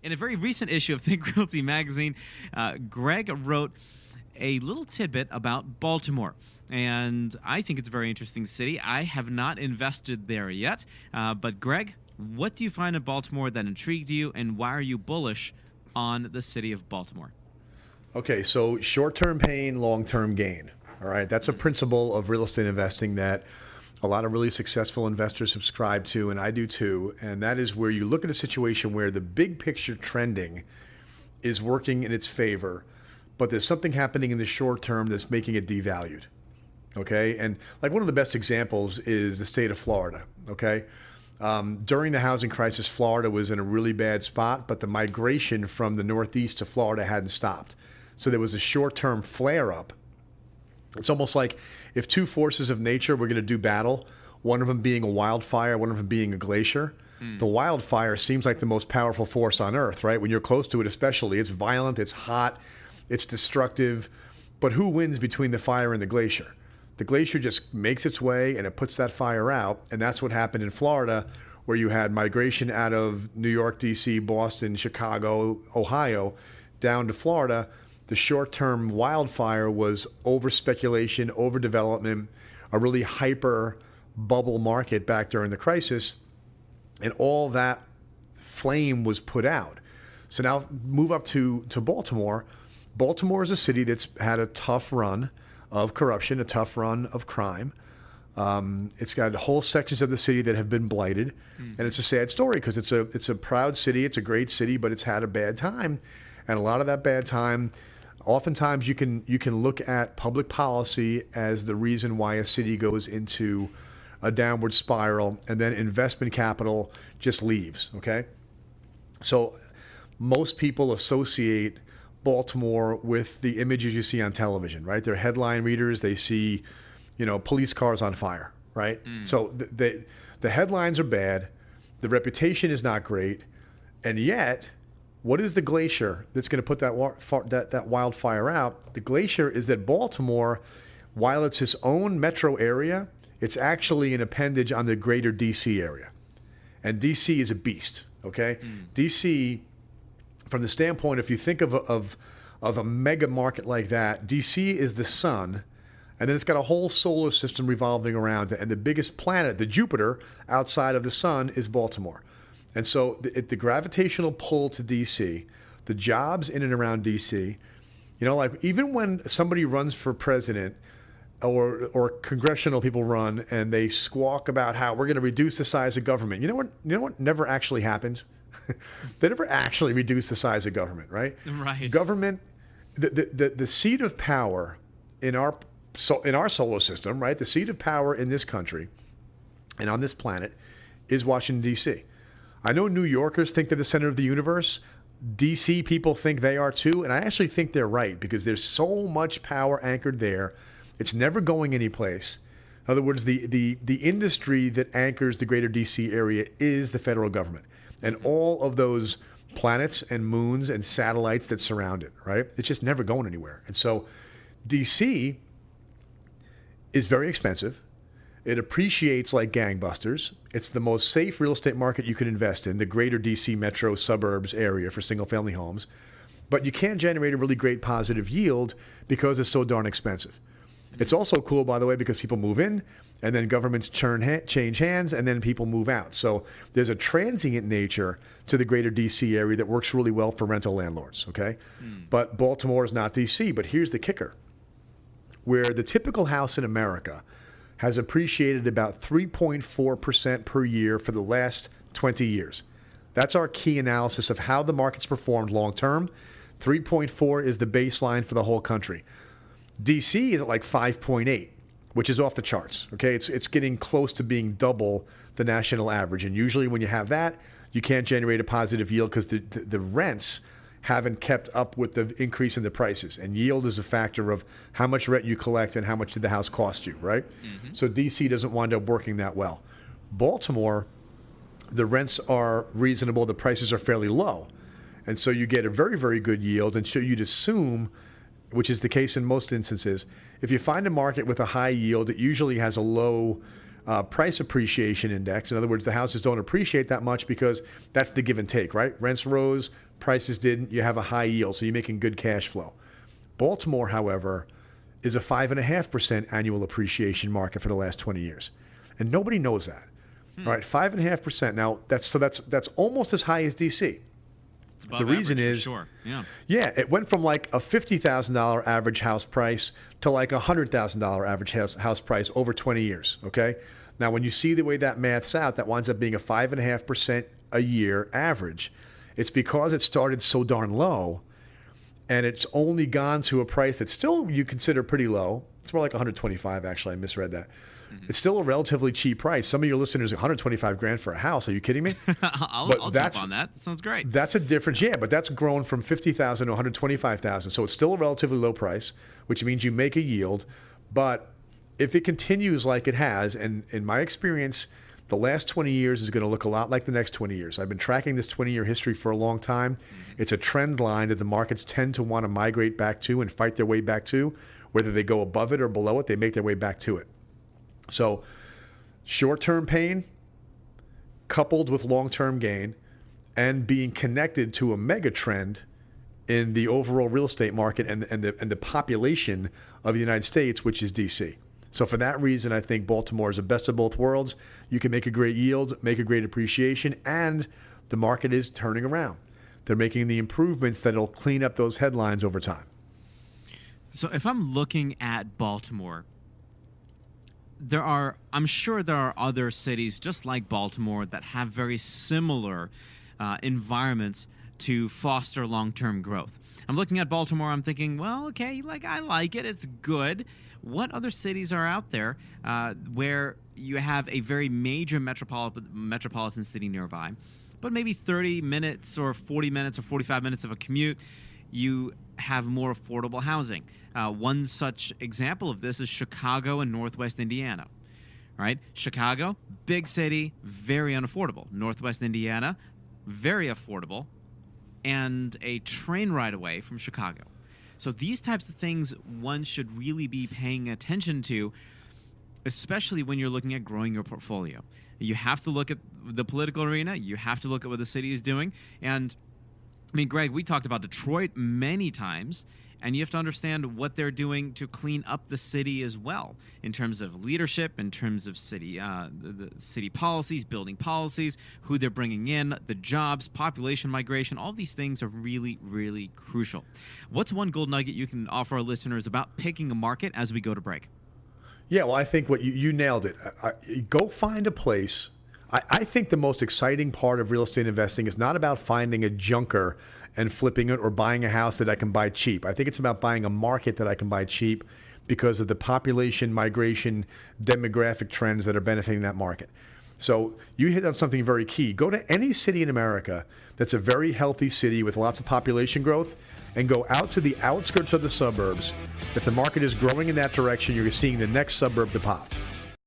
In a very recent issue of Think Realty magazine, Greg wrote a little tidbit about Baltimore. And I think it's a very interesting city. I have not invested there yet. But Greg, what do you find in Baltimore that intrigued you, and why are you bullish on the city of Baltimore? Okay, so short-term pain, long-term gain. All right, that's a principle of real estate investing that a lot of really successful investors subscribe to, and I do too. And that is where you look at a situation where the big picture trending is working in its favor, but there's something happening in the short term that's making it devalued. Okay, and like one of the best examples is the state of Florida. Okay, during the housing crisis, Florida was in a really bad spot, but the migration from the Northeast to Florida hadn't stopped. So there was a short-term flare-up. It's almost like if two forces of nature were going to do battle, one of them being a wildfire, one of them being a glacier. The wildfire seems like the most powerful force on Earth, right? When you're close to it especially, it's violent, it's hot, it's destructive. But who wins between the fire and the glacier? The glacier just makes its way and it puts that fire out. And that's what happened in Florida, where you had migration out of New York, D.C., Boston, Chicago, Ohio, down to Florida. The short-term wildfire was over-speculation, over-development, a really hyper bubble market back during the crisis, and all that flame was put out. So now move up to Baltimore. Baltimore is a city that's had a tough run of corruption, a tough run of crime. It's got whole sections of the city that have been blighted, and it's a sad story because it's a proud city, it's a great city, but it's had a bad time, and a lot of that bad time. Oftentimes, you can look at public policy as the reason why a city goes into a downward spiral, and then investment capital just leaves. Okay, so most people associate Baltimore with the images you see on television, right? They're headline readers. They see, police cars on fire, right? So the headlines are bad, the reputation is not great, and yet, what is the glacier that's going to put that wildfire out? The glacier is that Baltimore, while it's its own metro area, it's actually an appendage on the greater D.C. area. And D.C. is a beast, okay? D.C., from the standpoint, if you think of a mega market like that, D.C. is the sun, and then it's got a whole solar system revolving around it. And the biggest planet, the Jupiter, outside of the sun is Baltimore. And so the gravitational pull to D.C., the jobs in and around D.C., like even when somebody runs for president or congressional people run and they squawk about how we're going to reduce the size of government, you know what never actually happens? They never actually reduce the size of government, right? Right. Government, the seat of power in our solar system, right? The seat of power in this country and on this planet is Washington, D.C. I know New Yorkers think they're the center of the universe. D.C. people think they are too, and I actually think they're right because there's so much power anchored there. It's never going anyplace. In other words, the industry that anchors the greater D.C. area is the federal government and all of those planets and moons and satellites that surround it, right? It's just never going anywhere. And so D.C. is very expensive. It appreciates like gangbusters. It's the most safe real estate market you could invest in, the greater DC metro suburbs area for single-family homes. But you can't generate a really great positive yield because it's so darn expensive. It's also cool, by the way, because people move in, and then governments change hands, and then people move out. So there's a transient nature to the greater DC area that works really well for rental landlords, okay? But Baltimore is not DC. But here's the kicker. Where the typical house in America has appreciated about 3.4% per year for the last 20 years. That's our key analysis of how the market's performed long term. 3.4 is the baseline for the whole country. DC is at like 5.8, which is off the charts. Okay, it's getting close to being double the national average. And usually when you have that, you can't generate a positive yield because the rents haven't kept up with the increase in the prices. And yield is a factor of how much rent you collect and how much did the house cost you, right? So DC doesn't wind up working that well. Baltimore, the rents are reasonable, the prices are fairly low. And so you get a very, very good yield. And so you'd assume, which is the case in most instances, if you find a market with a high yield, it usually has a low price appreciation index. In other words, the houses don't appreciate that much because that's the give and take, right? Rents rose, prices didn't. You have a high yield, so you're making good cash flow. Baltimore, however, is a 5.5% annual appreciation market for the last 20 years, and nobody knows that. All right, 5.5%. Now that's almost as high as DC. It's above The reason average, is, for sure. Yeah. yeah, it went from like a $50,000 average house price to like a $100,000 average house price over 20 years. Okay. Now, when you see the way that maths out, that winds up being a 5.5% a year average. It's because it started so darn low, and it's only gone to a price that still you consider pretty low. It's more like 125, actually. I misread that. It's still a relatively cheap price. Some of your listeners, 125 grand for a house. Are you kidding me? I'll jump on that. That sounds great. That's a difference. Yeah, but that's grown from 50,000 to 125,000. So it's still a relatively low price, which means you make a yield. But if it continues like it has, and in my experience, the last 20 years is going to look a lot like the next 20 years. I've been tracking this 20-year history for a long time. It's a trend line that the markets tend to want to migrate back to and fight their way back to. Whether they go above it or below it, they make their way back to it. So short-term pain coupled with long-term gain and being connected to a mega trend in the overall real estate market and the population of the United States, which is DC. So for that reason, I think Baltimore is the best of both worlds. You can make a great yield, make a great appreciation, and the market is turning around. They're making the improvements that'll clean up those headlines over time. So if I'm looking at Baltimore, I'm sure there are other cities just like Baltimore that have very similar environments to foster long-term growth. I'm looking at Baltimore, I'm thinking, well, okay, I like it, it's good. What other cities are out there where you have a very major metropolitan city nearby, but maybe 30 minutes or 40 minutes or 45 minutes of a commute, you have more affordable housing? One such example of this is Chicago and Northwest Indiana. Right? Chicago, big city, very unaffordable. Northwest Indiana, very affordable, and a train ride away from Chicago. So these types of things one should really be paying attention to, especially when you're looking at growing your portfolio. You have to look at the political arena. You have to look at what the city is doing. And I mean, Greg, we talked about Detroit many times, and you have to understand what they're doing to clean up the city as well, in terms of leadership, in terms of city, the city policies, building policies, who they're bringing in, the jobs, population migration. All these things are really, really crucial. What's one gold nugget you can offer our listeners about picking a market as we go to break? Yeah, well, I think you nailed it. Go find a place. I think the most exciting part of real estate investing is not about finding a junker and flipping it or buying a house that I can buy cheap. I think it's about buying a market that I can buy cheap because of the population, migration, demographic trends that are benefiting that market. So you hit on something very key. Go to any city in America that's a very healthy city with lots of population growth and go out to the outskirts of the suburbs. If the market is growing in that direction, you're seeing the next suburb to pop.